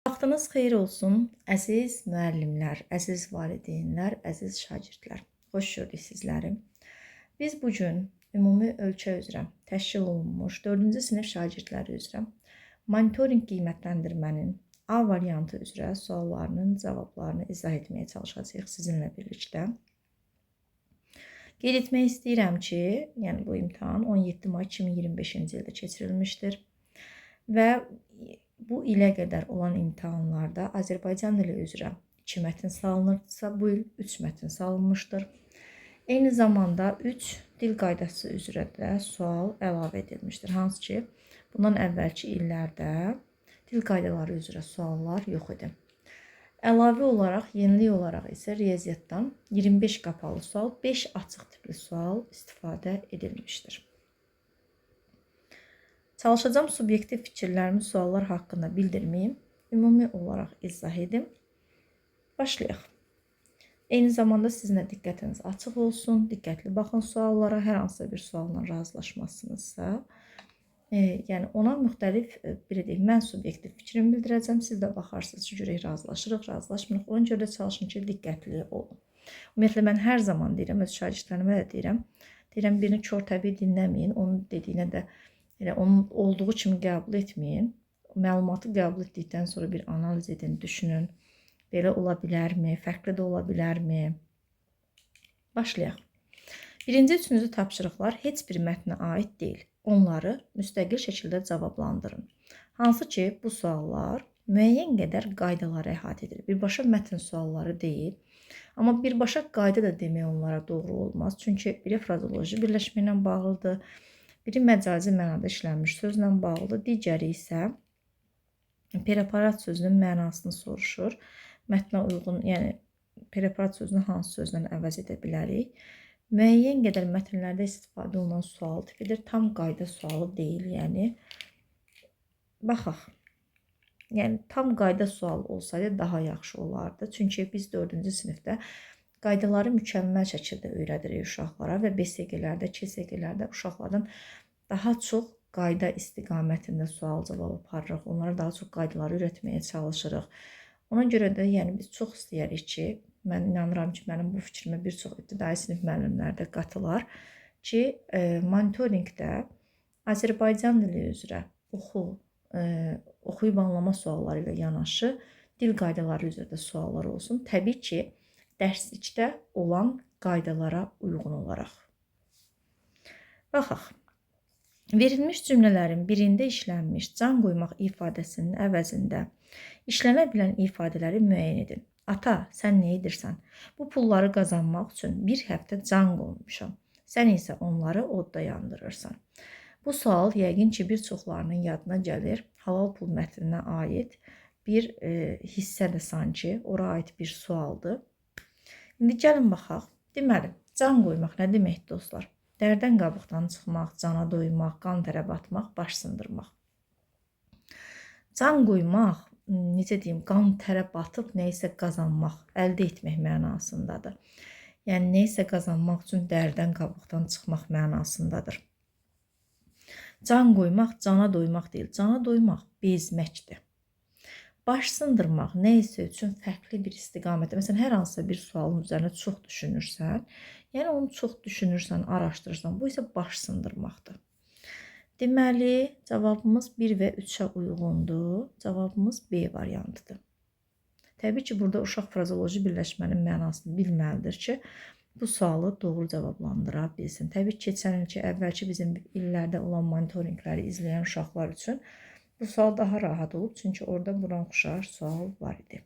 Vaxtınız xeyir olsun, əziz müəllimlər, əziz valideynlər, əziz şagirdlər. Xoş gördük sizləri. Biz bu gün ümumi ölçü üzrə təşkil olunmuş 4-cü sinif şagirdləri üzrə monitorinq qiymətləndirmənin A variantı üzrə suallarının cavablarını izah etməyə çalışacağıq sizinlə birlikdə. Qeyd etmək istəyirəm ki, yəni bu imtahan 17 may 2025-ci ildə keçirilmişdir və bu ilə qədər olan imtahanlarda Azərbaycan dili üzrə 2 mətn salınırdısa, bu il 3 mətn salınmışdır. Eyni zamanda 3 dil qaydası üzrə də sual əlavə edilmişdir. Hansı ki, bundan əvvəlki illərdə dil qaydaları üzrə suallar yox idi. Əlavə olaraq, yenilik olaraq isə riyaziyyatdan 25 qapalı sual, 5 açıq tipli sual istifadə edilmişdir. Çalışacağım subyektiv fikirlərimi suallar haqqında bildirməyim, ümumi olaraq izah edim. Başlayaq. Eyni zamanda sizin də diqqətiniz açıq olsun, diqqətli baxın suallara, hər hansısa bir sualla razılaşmazsınızsa, yəni ona müxtəlif, mən subyektiv fikrimi bildirəcəm, siz də baxarsınız ki, görək razılaşırıq, razılaşmırıq, ona görə də çalışın ki, diqqətli olun. Ümumiyyətlə, mən hər zaman deyirəm, öz şagirdlərimə də deyirəm, birini kör təbii dinləməyin, onun dediyinə də elə onun olduğu kimi qəbul etməyin. Məlumatı qəbul etdikdən sonra bir analiz edin, düşünün. Belə ola bilərmi? Fərqli də ola bilərmi? Başlayaq. Birinci, üçüncü tapşırıqlar heç bir mətnə aid deyil. Onları müstəqil şəkildə cavablandırın. Hansı ki, bu suallar müəyyən qədər qaydaları əhatə edir. Birbaşa mətn sualları deyil. Amma birbaşa qayda da demək onlara doğru olmaz. Çünki biri frazeoloji birləşmə ilə bağlıdır. Biri məcazi mənada işlənmiş sözlə bağlıdır, digəri isə preparat sözünün mənasını soruşur. Mətnə uyğun, yəni preparat sözünü hansı sözlə əvəz edə bilərik? Müəyyən qədər mətnlərdə istifadə olunan sual tipidir. Tam qayda sualı deyil, yəni. Baxaq. Yəni tam qayda sual olsaydı daha yaxşı olardı. Çünki biz 4-cü sinifdə qaydaları mükəmməl şəkildə öyrədirik uşaqlara və BSG-lərdə, KSG-lərdə uşaqlardan daha çox qayda istiqamətində sual-cavab aparırıq. Onlara daha çox qaydaları öyrətməyə çalışırıq. Ona görə də yəni biz çox istəyirik ki, mən inanıram ki, mənim bu fikrimə bir çox ibtidai sinif müəllimləri də qatılar ki, monitorinqdə Azərbaycan dili üzrə oxuyub anlama sualları ilə yanaşı dil qaydaları üzrə də suallar olsun. Təbii ki, dərslikdə olan qaydalara uyğun olaraq. Baxaq. Verilmiş cümlələrin birində işlənmiş can qoymaq ifadəsinin əvəzində işlənə bilən ifadələri müəyyən edin. Ata, sən nə edirsən? Bu pulları qazanmaq üçün bir həftə can qoymuşam. Sən isə onları odda yandırırsan. Bu sual yəqin ki, bir çoxlarının yadına gəlir. Halal pul mətninə aid bir hissədir sanki. Ora aid bir sualdır. İndi gəlin baxaq. Deməli, can qoymaq nə deməkdir dostlar? Dərdən qabıqdan çıxmaq, cana doymaq, qan tərə batmaq, baş sındırmaq. Can qoymaq, necə deyim, qan tərə batıb nəyisə qazanmaq, əldə etmək mənasındadır. Yəni, nəyisə qazanmaq üçün dərdən qabıqdan çıxmaq mənasındadır. Can qoymaq, cana doymaq deyil, cana doymaq bezməkdir. Baş sındırmaq nə isə üçün fərqli bir istiqamətdə. Məsələn, hər hansısa bir sualın üzərində çox düşünürsən, yəni onu çox düşünürsən, araşdırırsan, bu isə baş sındırmaqdır. Deməli, cavabımız 1 və 3-ə uyğundur. Cavabımız B variantıdır. Təbii ki, burada uşaq frazeoloji birləşmənin mənasını bilməlidir ki, bu sualı doğru cavablandıra bilsin. Təbii ki, keçən ilki, əvvəlki bizim illərdə olan monitorinqləri izləyən uşaqlar üçün bu sual daha rahat olub, çünki orada buranxuşar sual var idi.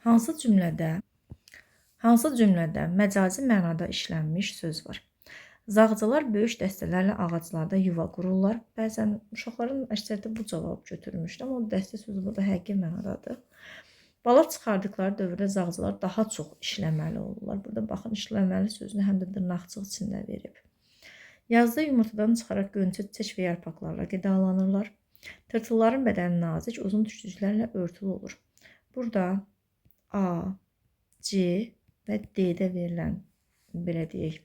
Hansı cümlədə məcazi mənada işlənmiş söz var? Zağcalar böyük dəstələrlə ağaclarda yuva qururlar. Bəzən uşaqların əksəriyyəti bu cavab götürmüşdü, amma o dəstə sözü burada həqiqi mənadadır. Bala çıxardıqları dövrdə zağcalar daha çox işləməli olurlar. Burada baxın, işləməli sözünü həm də dırnaqçıq içində verib. Yazda yumurtadan çıxaraq gönçə çiçək və yarpaqlarla qidalanırlar. Tırtılların bədəni nazik, uzun tükcüklərlə örtülü olur. Burada A, C və D-də verilən, belə deyək,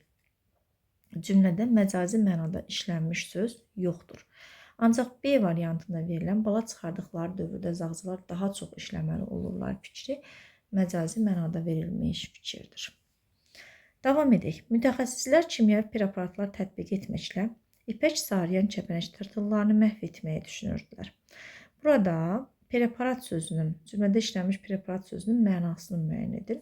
cümlədə məcazi mənada işlənmiş söz yoxdur. Ancaq B variantında verilən bala çıxardıqları dövrdə zağcılar daha çox işləməli olurlar fikri məcazi mənada verilmiş fikirdir. Davam edək. Mütəxəssislər kimyəvi preparatlar tətbiq etməklə ipək sarıyan kəpənək tırtıllarını məhv etməyi düşünürdülər. Burada preparat sözünün, cümlədə işlənmiş preparat sözünün mənasını müəyyən edin.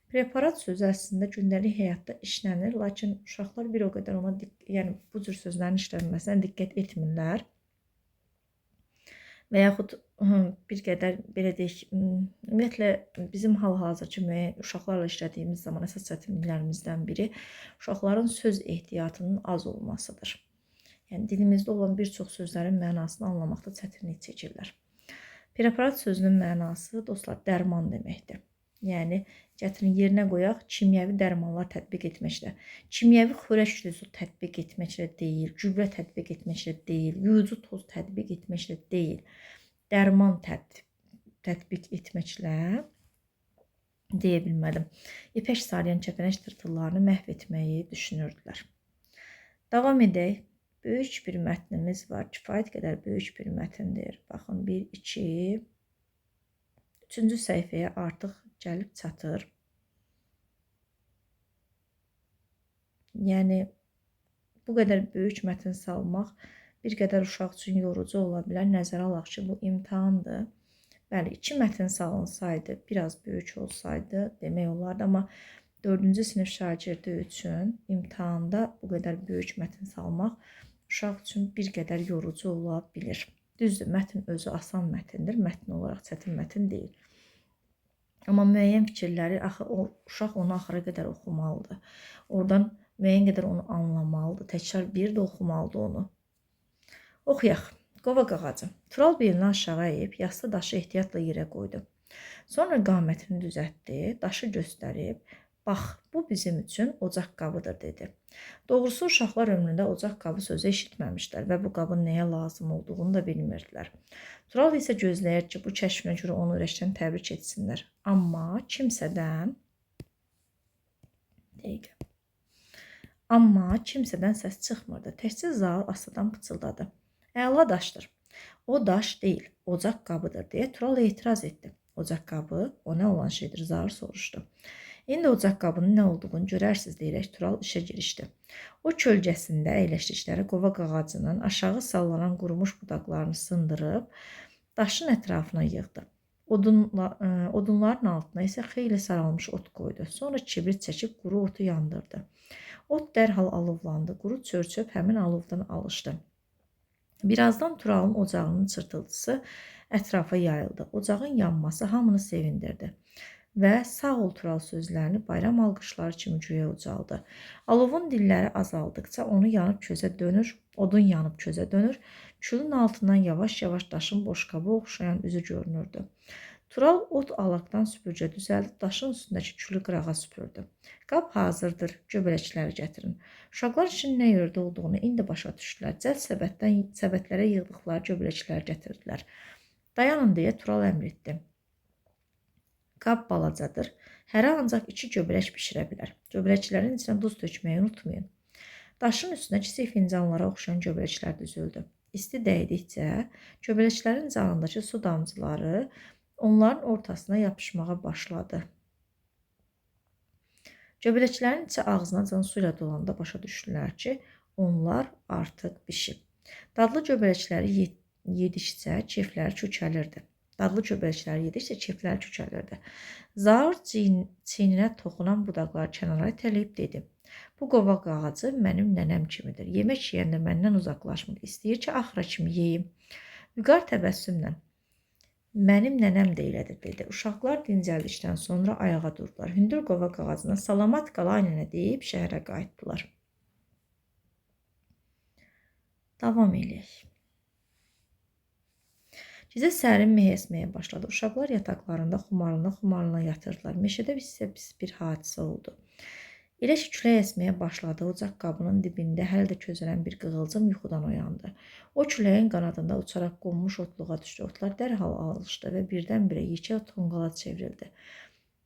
Preparat sözü əslində gündəlik həyatda işlənir, lakin uşaqlar bir o qədər ona, yəni bu cür sözlərin işlənməsinə diqqət etmirlər. Və yaxud bir qədər belə deyək, ümumiyyətlə bizim hal-hazırki müəyyən uşaqlarla işlədiyimiz zaman əsas çətinliklərimizdən biri uşaqların söz ehtiyatının az olmasıdır. Yəni dilimizdə olan bir çox sözlərin mənasını anlamaqda çətinlik çəkirlər. Preparat sözünün mənası dostlar dərman deməkdir. Yəni gətirin yerinə qoyaq, kimyəvi dərmanlar tətbiq etməklə, kimyəvi xörək üzü tətbiq etməklə deyil, gübrə tətbiq etməklə deyil, yuyucu toz tətbiq etməklə deyil, dərman tətbiq etməklə deyə bilmədim. İpək sarıyan kəpənək tırtıllarını məhv etməyi düşünürdülər. Davam edək. Böyük bir mətnimiz var. Kifayət qədər böyük bir mətndir. Baxın, 1, 2, 3-cü səhifəyə artıq gəlib çatır. Yəni, bu qədər böyük mətn salmaq bir qədər uşaq üçün yorucu ola bilər. Nəzərə alaq ki, bu imtahandır. Bəli, 2 mətn salınsaydı, biraz böyük olsaydı demək olardı. Amma 4-cü sinif şagirdi üçün imtahanda bu qədər böyük mətn salmaq uşaq üçün bir qədər yorucu ola bilir. Düzdür, mətn özü asan mətndir. Mətn olaraq çətin mətn deyil. Amma müəyyən fikirləri, axı uşaq onu axıra qədər oxumalıdır. Oradan müəyyən qədər onu anlamalıdır. Təkrar bir də oxumalıdır onu. Oxuyaq. Qovaq ağacı. Tural belini aşağı əyib, yassı daşı ehtiyatla yerə qoydu. Sonra qamətini düzəltdi, daşı göstərib, bax, bu bizim üçün ocaq qabıdır, dedi. Doğrusu, uşaqlar ömründə ocaq qabı sözü eşitməmişlər və bu qabın nəyə lazım olduğunu da bilmirdilər. Tural isə gözləyir ki, bu kəşfinə görə onu ürəkdən təbrik etsinlər. Amma kimsədən səs çıxmırdı. Təkcə Zaur astadan pıçıldadı. Əla daşdır. O daş deyil, ocaq qabıdır, deyə Tural etiraz etdi. Ocaq qabı, o nə olan şeydir, Zaur soruşdu. İndi ocaq qabının nə olduğunu görərsiniz, deyərək Tural işə girişdi. O kölgəsində əyləşdikləri qovaq ağacının aşağı sallanan qurumuş budaqlarını sındırıb, daşın ətrafına yığdı. Odunların altına isə xeyli saralmış ot qoydu. Sonra kibrit çəkib quru otu yandırdı. Ot dərhal alovlandı, quru çör-çöp həmin alovdan alışdı. Birazdan Turalın ocağının çırtıltısı ətrafa yayıldı. Ocağın yanması hamını sevindirdi. Və sağ ol Tural sözlərini bayram alqışları kimi göyə ucaldı. Alovun dilləri azaldıqca onu yanıb közə dönür, odun yanıb közə dönür, külün altından yavaş-yavaş daşın boşqabı oxşayan üzü görünürdü. Tural ot alaqdan süpürcə düzəldib daşın üstündəki külü qırağa süpürdü. Qab hazırdır, göbələkləri gətirin. Uşaqlar üçün nə yerdə olduğunu indi başa düşdülər. Cəld səbətlərə yığdıqları göbələkləri gətirdilər. Dayanın deyə Tural əmr etdi. Qab balacadır. Hərə ancaq 2 göbələk bişirə bilər. Göbələklərin içinə duz tökməyi unutmayın. Daşın üstünə kiçik fincanlara oxşayan göbələklər düzüldü. İsti dəydikcə göbələklərin canındakı su damcıları onların ortasına yapışmağa başladı. Göbələklərin içi ağzınacan su ilə dolanda başa düşdülər ki, onlar artıq bişib. Dadlı göbələkləri yedikcə keyfləri kökəlirdi. Zaur çiyninə toxunan budaqları kənara itələyib dedi. Bu qovaq ağacı mənim nənəm kimidir. Yemək yeyəndə məndən uzaqlaşmır. İstəyir ki, axıra kimi yeyim. Vüqar təbəssümlə. Mənim nənəm də elədir, dedi. Uşaqlar dincəldikdən sonra ayağa durdular. Hündür qovaq ağacına salamat qala nənə deyib şəhərə qayıtdılar. Davam eləyək. Gecə sərin meh əsməyə başladı. Uşaqlar yataqlarında xumarlana yatırdılar. Meşədə isə pis bir hadisə oldu. Elə ki, külək əsməyə başladı. Ocaq qabının dibində hələ də közələn bir qığılcım yuxudan oyandı. O küləyin qanadında uçaraq qonmuş otluğa düşdü. Otlar dərhal alışdı və birdən-birə yekə tonqala çevrildi.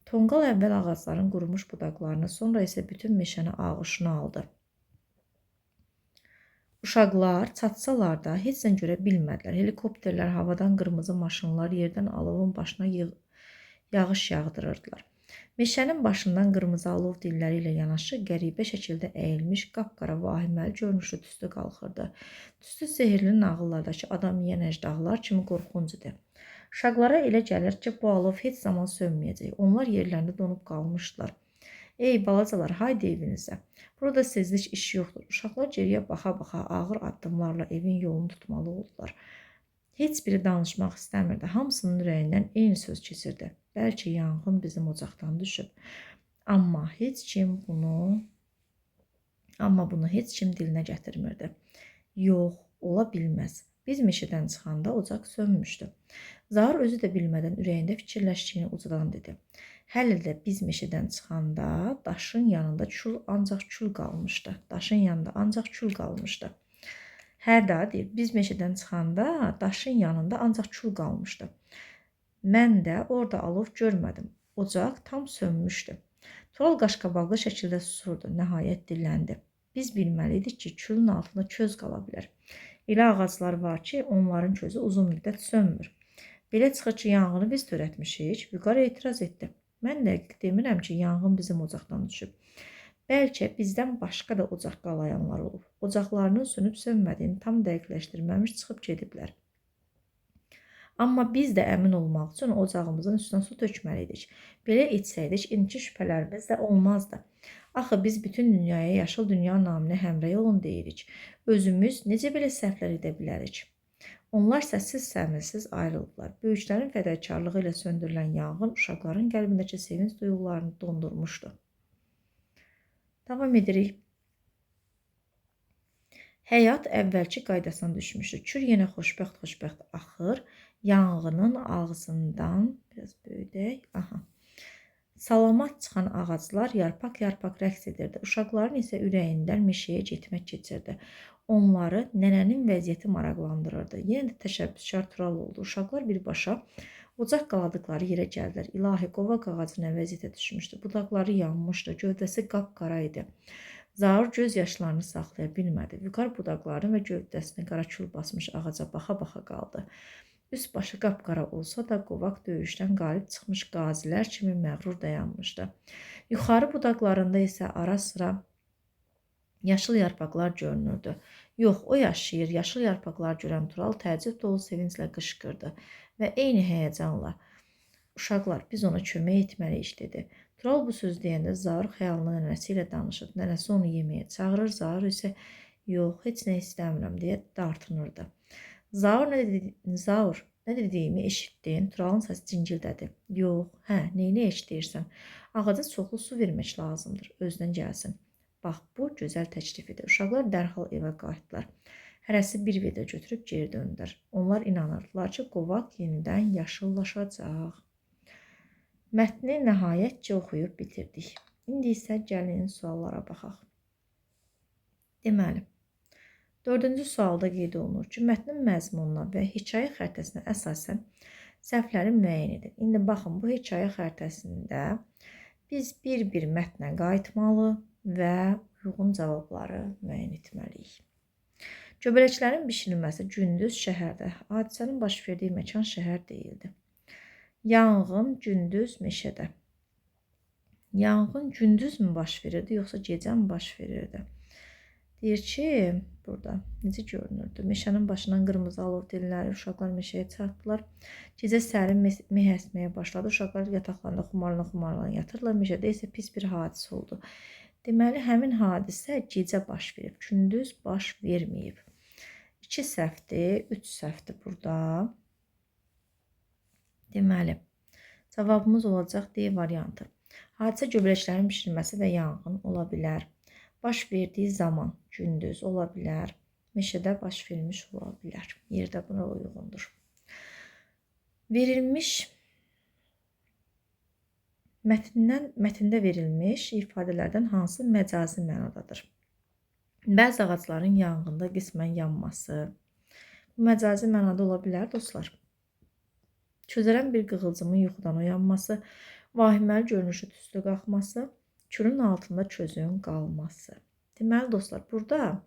Tonqal əvvəl ağacların qurumuş budaqlarını, sonra isə bütün meşəni ağuşuna aldı. Uşaqlar çatsalar da heç nə görə bilmədilər. Helikopterlər, havadan qırmızı maşınlar, yerdən alovun başına yağış yağdırırdılar. Meşənin başından qırmızı alov dilləri ilə yanaşı qəribə şəkildə əyilmiş qapqara vahiməli görünüşlü tüstü qalxırdı. Tüstü sehirli nağıllardakı adam yeyən əjdahalar kimi qorxunc idi. Uşaqlara elə gəlir ki, bu alov heç zaman sönməyəcək. Onlar yerlərində donub qalmışdılar. Ey balacalar, haydi evinizə. Burada sizlik iş yoxdur. Uşaqlar geriyə baxa-baxa ağır addımlarla evin yolunu tutmalı oldular. Heç biri danışmaq istəmirdi. Hamısının ürəyindən eyni söz keçirdi. Bəlkə yanğın bizim ocaqdan düşüb. Amma bunu heç kim dilinə gətirmirdi. Yox, ola bilməz. Biz meşədən çıxanda ocaq sönmüşdü. Zaur özü də bilmədən ürəyində fikirləşdiyini ucadan dedi. Hələ də biz meşədən çıxanda daşın yanında ancaq kül qalmışdı. Daşın yanında ancaq kül qalmışdı. Hə da deyir, biz meşədən çıxanda daşın yanında ancaq kül qalmışdı. Mən də orada alov görmədim. Ocaq tam sönmüşdü. Tural qaşqabaqlı şəkildə susurdu. Nəhayət dilləndi. Biz bilməliydik ki, külün altında köz qala bilər. Elə ağaclar var ki, onların közü uzun müddət sönmür. Belə çıxır ki, yanğını biz törətmişik. Vüqar etiraz etdi. Mən dəqiq demirəm ki, yanğın bizim ocaqdan düşüb. Bəlkə bizdən başqa da ocaq qalayanlar olub. Ocaqlarının sönüb sönmədiyini tam dəqiqləşdirməmiş çıxıb gediblər. Amma biz də əmin olmaq üçün ocağımızın üstünə su tökməliydik. Belə etsəydik, indiki şübhələrimiz də olmazdı. Axı biz bütün dünyaya yaşıl dünya naminə həmrəy olun deyirik. Özümüz necə belə səhvlər edə bilərik? Onlar səssiz-səmirsiz ayrıldılar. Böyüklərin fədakarlığı ilə söndürülən yanğın uşaqların qəlbindəki sevinç duyğularını dondurmuşdu. Davam edirik. Həyat əvvəlki qaydasına düşmüşdü. Kür yenə xoşbəxt axır. Yanğının ağzından biraz böyüdək. Salamat çıxan ağaclar yarpaq-yarpaq rəqs edirdi. Uşaqların isə ürəyindən meşəyə getmək keçirdi. Onları nənənin vəziyyəti maraqlandırırdı. Yenə də təşəbbüskar Tural oldu. Uşaqlar birbaşa ocaq qaladıqları yerə gəldilər. İlahi, qovaq ağacı nə vəziyyətə düşmüşdü. Budaqları yanmışdı. Gövdəsi qapqara idi. Zaur göz yaşlarını saxlaya bilmədi. Vüqar budaqlarını və gövdəsini qara kül basmış ağaca baxa-baxa qaldı. Üst başı qapqara olsa da qovaq döyüşdən qalib çıxmış qazilər kimi məğrur dayanmışdı. Yuxarı budaqlarında isə ara-sıra yaşıl yarpaqlar görünürdü. Yox, o yaşayır. Yaşıl yarpaqlar görən Tural təəccüb dolu sevinclə qışqırdı və eyni həyəcanla uşaqlar, biz ona kömək etməliyik dedi. Tural bu söz deyəndə Zaur xəyalını nənəsi ilə danışır. Nənəsi onu yeməyə çağırır. Zaur isə yox, heç nə istəmirəm deyə dartınırdı. Zaur, nə dediyimi eşitdin? Turalın səsi cingildədi. Yox, neyini eşidirsən? Ağaca çoxlu su vermək lazımdır, özünə gəlsin. Bax, bu gözəl təklif idi. Uşaqlar dərhal evə qayıtdılar. Hərəsi bir vedrə götürüb geri döndülər. Onlar inanırdılar ki, qovaq yenidən yaşıllaşacaq. Mətni nəhayətcə oxuyub bitirdik. İndi isə gəlin suallara baxaq. Deməli, 4-cü sualda qeyd olunur ki, mətnin məzmununa və hekayə xəritəsinə əsasən səhvləri müəyyən edin. İndi baxın, bu hekayə xəritəsində biz bir-bir mətnə qayıtmalı və uyğun cavabları müəyyən etməliyik. Göbələklərin bişirilməsi gündüz şəhərdə. Hadisənin baş verdiyi məkan şəhər deyildi. Yanğın gündüz meşədə. Yanğın gündüz mü baş verirdi, yoxsa gecə mi baş verirdi? Deyir ki, burada necə görünürdü? Meşənin başından qırmızı alov dilləri, uşaqlar meşəyə çatdılar. Gecə sərin meh əsməyə başladı. Uşaqlar yataqlarında xumarlan yatırlar. Meşədə isə pis bir hadisə oldu. Deməli, həmin hadisə gecə baş verib, gündüz baş verməyib. 2 səhvdir, 3 səhvdir burada. Deməli, cavabımız olacaq D variantı. Hadisə göbələklərin bişirilməsi və yanğın ola bilər. Baş verdiyi zaman gündüz ola bilər. Meşədə baş vermiş ola bilər. Yerdə buna uyğundur. Mətndə verilmiş ifadələrdən hansı məcazi mənadadır? Bəzi ağacların yanğında qismən yanması. Bu məcazi mənada ola bilər, dostlar. Çözərən bir qığılcımın yuxudan oyanması, vahiməli görünüşü tüstü qalxması, külün altında közün qalması. Deməli, dostlar, burada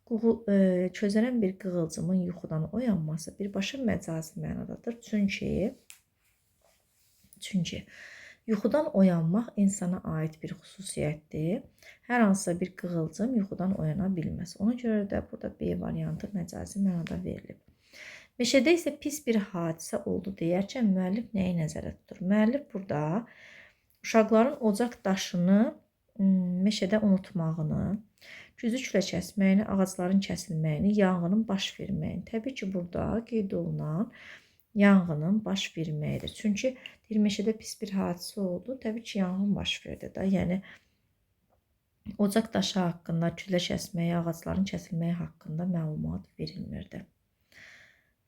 Çözənən bir qığılcımın yuxudan oyanması birbaşa məcazi mənadadır. Çünki yuxudan oyanmaq insana aid bir xüsusiyyətdir. Hər hansısa bir qığılcım yuxudan oyana bilməz. Ona görə də burada B variantı məcazi mənada verilib. Meşədə isə pis bir hadisə oldu deyərkən müəllif nəyi nəzərdə tutur? Müəllif burada uşaqların ocaq daşını meşədə unutmağını, güzüklə kəsməyini, ağacların kəsilməyini, yanğının baş verməyini. Təbii ki, burada qeyd olunan yanğının baş verməyidir. Çünki deyir, meşədə pis bir hadisə oldu. Təbii ki, yanğın baş verdi də. Yəni, ocaq daşı haqqında, külə kəsməyi, ağacların kəsilməyi haqqında məlumat verilmirdi.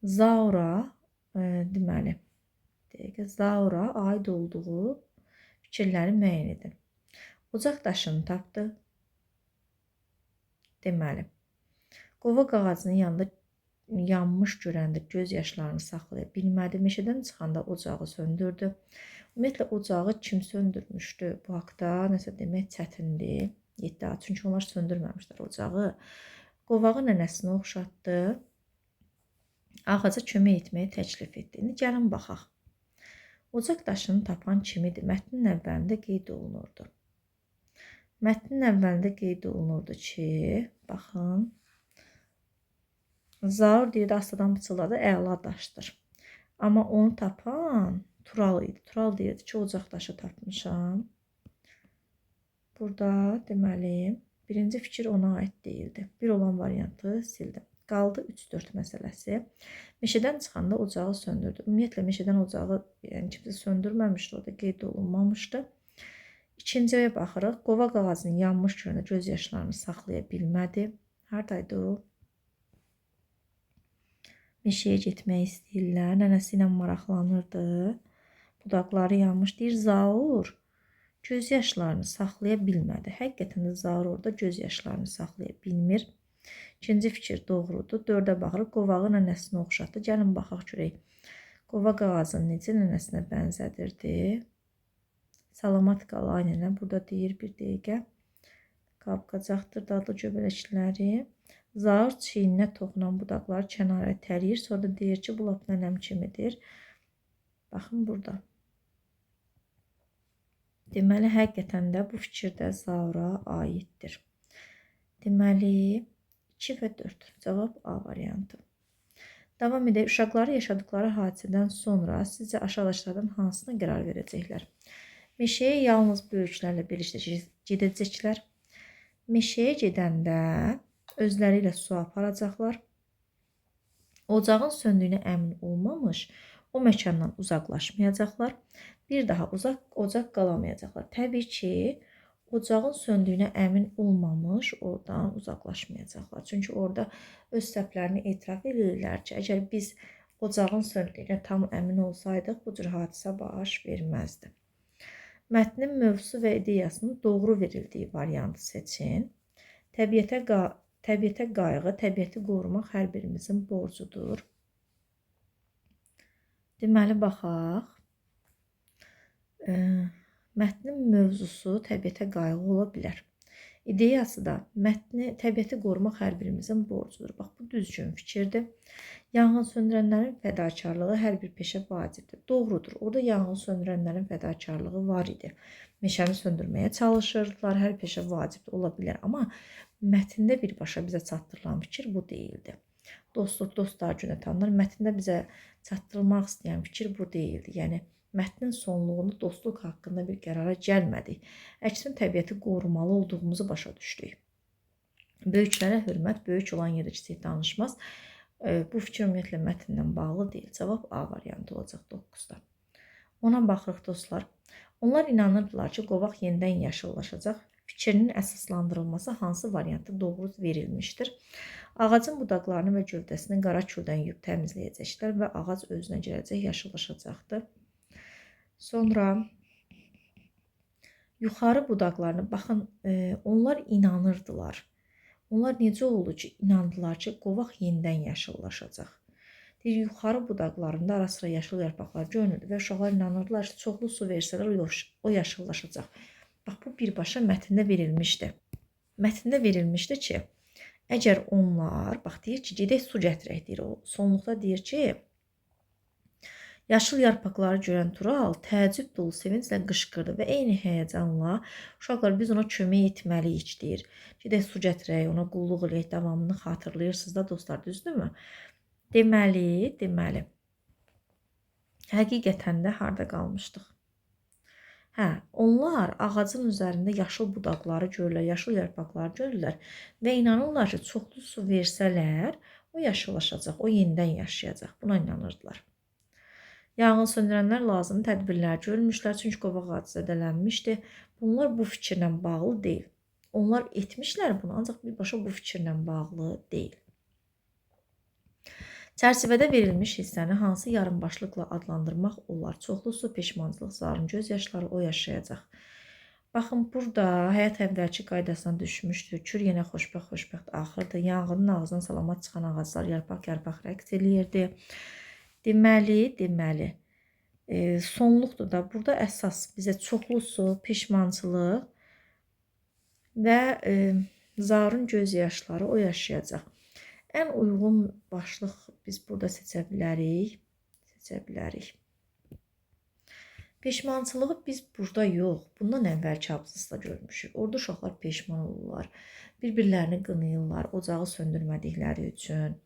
Zaura, deməli, Zaura aid olduğu fikirləri müəyyən edin. Ocaq daşını tapdı. Deməli, qovaq ağacının yanında yanmış görəndə göz yaşlarını saxlaya bilmədi. Meşədən çıxanda ocağı söndürdü. Ümumiyyətlə, ocağı kim söndürmüşdü? Bu haqda nəsə demək çətindir. 7A. Çünki onlar söndürməmişlər ocağı. Qovağı nənəsinə oxşatdı. Ağaca kömək etməyi təklif etdi. İndi gəlin baxaq. Ocaq daşını tapan kimidir? Mətnin əvvəlində qeyd olunurdu. Mətnin əvvəlində qeyd olunurdu ki, baxın, Zaur deyirdi, astadan pıçıldadı, əla daşdır. Amma onu tapan Tural idi. Tural deyirdi ki, ocaq daşı tapmışam. Burada deməli, birinci fikir ona aid deyildi. Bir olan variantı sildim. Qaldı 3-4 məsələsi. Meşədən çıxanda ocağı söndürdü. Ümumiyyətlə, meşədən ocağı kimsə söndürməmişdi, o da qeyd olunmamışdı. İkinciyə baxırıq. Qovaq ağacının yanmış görəndə göz yaşlarını saxlaya bilmədi. Haradaydı o? Meşəyə getmək istəyirlər. Nənəsi ilə maraqlanırdı. Budaqları yanmış. Deyir, Zaur göz yaşlarını saxlaya bilmədi. Həqiqətən də Zaur orada göz yaşlarını saxlaya bilmir. İkinci fikir doğrudur. 4-ə baxırıq. Qovağı nənəsinə oxşatdı. Gəlin baxaq görək. Qovaq ağacını necə nənəsinə bənzədirdi? Salamat qal, ay nənə. Burada deyir, bir dəqiqə. Qapqacaqdır dadlı göbələkləri. Zaur çiyninə toxunan budaqları kənara təriyir. Sonra da deyir ki, bu lap nənəm kimidir. Baxın burada. Deməli, həqiqətən də bu fikir də Zaura aiddir. Deməli, 2 və 4. Cavab A variantı. Davam edək. Uşaqları yaşadıkları hadisədən sonra sizcə aşağıdakılardan hansına qərar verəcəklər? Meşəyə yalnız böyüklərlə birlikdə gedəcəklər. Meşəyə gedəndə özləri ilə su aparacaqlar. Ocağın söndüyünə əmin olmamış o məkandan uzaqlaşmayacaqlar. Bir daha ocaq qalamayacaqlar. Təbii ki, ocağın söndüyünə əmin olmamış oradan uzaqlaşmayacaqlar. Çünki orada öz səhvlərini etiraf edirlər ki, əgər biz ocağın söndüyünə tam əmin olsaydıq, bu cür hadisə baş verməzdi. Mətnin mövzusu və ideyasının doğru verildiyi variantı seçin. Təbiətə qayğı, təbiəti qorumaq hər birimizin borcudur. Deməli, baxaq. Mətnin mövzusu təbiətə qayğı ola bilər. İdeyası da təbiəti qorumaq hər birimizin borcudur. Bax, bu düzgün fikirdir. Yanğın söndürənlərin fədakarlığı hər bir peşə vacibdir. Doğrudur. Orada yanğın söndürənlərin fədakarlığı var idi. Meşəni söndürməyə çalışırdılar. Hər peşə vacibdir, ola bilər. Amma mətndə birbaşa bizə çatdırılan fikir bu deyildi. Dostluq, dostlar günə tanınır. Mətndə bizə çatdırılmaq istəyən fikir bu deyildi. Yəni, mətnin sonluğunu dostluq haqqında bir qərara gəlmədik. Əksin təbiəti qorumalı olduğumuzu başa düşdük. Böyüklərə hörmət, böyük olan yerdə kiçik danışmaz. Bu fikir ümumiyyətlə mətnlə bağlı deyil. Cavab A variantı olacaq 9-da. Ona baxırıq dostlar. Onlar inanırdılar ki, qovaq yenidən yaşıllaşacaq. Fikrinin əsaslandırılması hansı variantda doğru verilmişdir? Ağacın budaqlarını və gövdəsini qara küldən yuyub təmizləyəcəklər və ağac özünə gələcək, yaşıllaşacaqdır. Sonra yuxarı budaqlarını, baxın, onlar inanırdılar. Onlar necə oldu ki, inandılar ki, qovaq yenidən yaşıllaşacaq. Deyir, yuxarı budaqlarında ara sıra yaşıl yarpaqlar görünürdü və uşaqlar inanırdılar ki, çoxlu su versələr o yaşıllaşacaq. Bax, bu birbaşa mətndə verilmişdi. Mətndə verilmişdi ki, Əgər onlar, bax deyir ki, gedək su gətirək deyir o. Sonluqda deyir ki, yaşıl yarpaqları görən Tural təəccüb dolu sevinclə qışqırdı və eyni həyəcanla uşaqlar biz ona kömək etməliyik deyir. Gedək su gətirək, ona qulluq eləyək, davamını xatırlayırsınız da dostlar, düzdürmü? Deməli. Həqiqətən də harda qalmışdıq? Hə, onlar ağacın üzərində yaşıl budaqları görürlər, yaşıl yarpaqları görürlər və inanırlar ki, çoxlu su versələr, o yaşıllaşacaq, o yenidən yaşayacaq. Buna inanırdılar. Yanğın söndürənlər lazım tədbirlər görmüşlər, çünki qovaq ağacı zədələnmişdi. Bunlar bu fikirlə bağlı deyil. Onlar etmişlər bunu, ancaq birbaşa bu fikirlə bağlı deyil. Çərçivədə verilmiş hissəni hansı yarımbaşlıqla adlandırmaq olar? Çoxlu su, peşmançılıq, zarın göz yaşları, o yaşayacaq. Baxın, burada həyat əvvəlki qaydasına düşmüşdür. Kür yenə xoşbəxt axırdı. Yanğının ağzından salamat çıxan ağaclar yarpaq rəqs eləyirdi. Deməli, sonluqdur da. Burada əsas bizə çoxlu su, peşmançılıq və zarın göz yaşları, o yaşayacaq. Ən uyğun başlıq biz burada seçə bilərik. Peşmançılığı biz burada yox, bundan əvvəlki abzasda görmüşük. Orada uşaqlar peşman olurlar, bir-birlərini qınayırlar, ocağı söndürmədikləri üçün.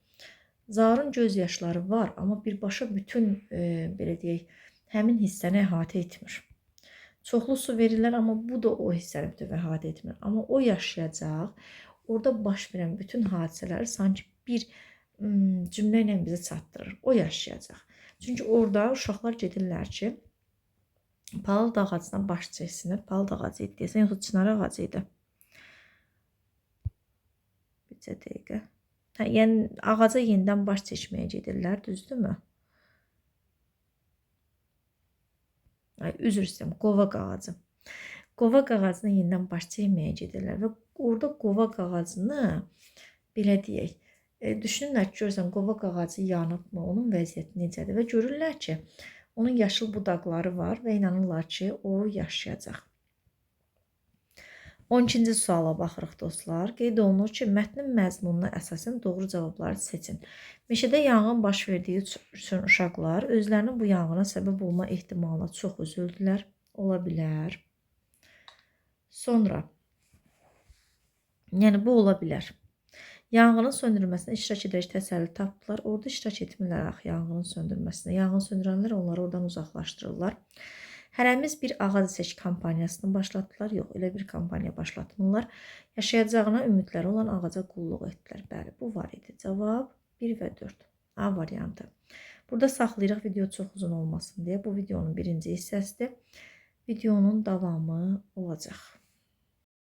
Zarın göz yaşları var, amma birbaşa bütün, belə deyək, həmin hissəni əhatə etmir. Çoxlu su verirlər, amma bu da o hissəni bütöv əhatə etmir. Amma o yaşayacaq, orada baş verən bütün hadisələri sanki bir cümlə ilə bizə çatdırır. O yaşayacaq. Çünki orada uşaqlar gedirlər ki, palıd ağacına baş çəksinlər. Palıd ağacı idi deyəsən, yoxsa çınar ağacı idi. Bircə dəqiqə. Hə, yəni ağaca yenidən baş çəkməyə gedirlər, düzdürmü? Üzr istəyirəm, qovaq ağacı. Qovaq ağacına yenidən baş çəkməyə gedirlər və orada qovaq ağacını belə deyək, düşünürlər ki, görürsən, qovaq ağacı yanıbmı, onun vəziyyəti necədir və görürlər ki, onun yaşıl budaqları var və inanırlar ki, o yaşayacaq. 12-ci suala baxırıq dostlar. Qeyd olunur ki, mətnin məzmununa əsasən doğru cavabları seçin. Meşədə yanğın baş verdiyi üçün uşaqlar özlərinin bu yanğına səbəb olma ehtimalına çox üzüldülər. Ola bilər. Sonra, yəni bu ola bilər. Yanğının söndürülməsində iştirak edərək təsəlli tapdılar. Orada iştirak etmirlər axı yanğının söndürməsində. Yanğın söndürənlər onları oradan uzaqlaşdırırlar. Hərəmiz bir ağac seç kampaniyasını başlatdılar. Yox, elə bir kampaniya başlatmırlar. Yaşayacağına ümidləri olan ağaca qulluq etdilər. Bəli, bu var idi. Cavab 1 və 4. A variantı. Burada saxlayırıq video çox uzun olmasın deyə. Bu videonun birinci hissəsidir. Videonun davamı olacaq.